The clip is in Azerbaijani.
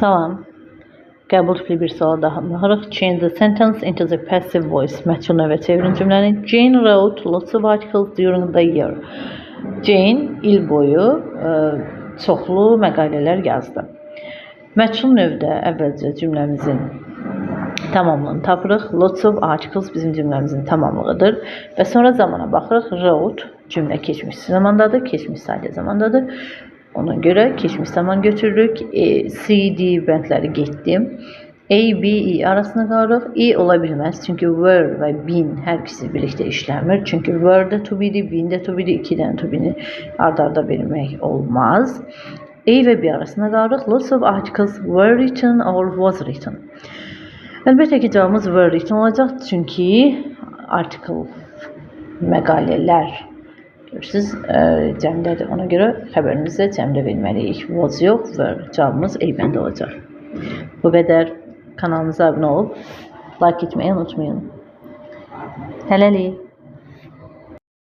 Salam. Qəbul tipli bir suala daha baxırıq. Change the sentence into the passive voice. Məchul növə çevirin cümləni. Jane wrote lots of articles during the year. Jane il boyu çoxlu məqalələr yazdı. Məchul növdə əvvəlcə cümləmizin tamamlığını tapırıq. Lots of articles bizim cümləmizin tamamlığıdır. Və sonra zamana baxırıq. Wrote cümlə keçmiş zamandadır, keçmiş sadə zamandadır. Ona görə keçmiş zaman götürürük. C, D bəndləri getdim. A, B, E arasına qalırıq. E ola bilməz. Çünki were və been hər ikisi birlikdə işləmir. Çünki were də to be-dir, been də to be-dir. İki dənə to be-ni ard-arda vermək olmaz. A və B arasına qalırıq. Lots of articles were written or was written. Əlbəttə ki, cavabımız were written olacaq. Çünki article məqalələr görürsünüz, cəmdədir. Ona görə xəbərimizdə cəmdə verməliyik. Was yox, were. Cavabımız A bəndə olacaq. Bu qədər. Kanalımıza abunə olub like etməyi unutmayın. Hələlik.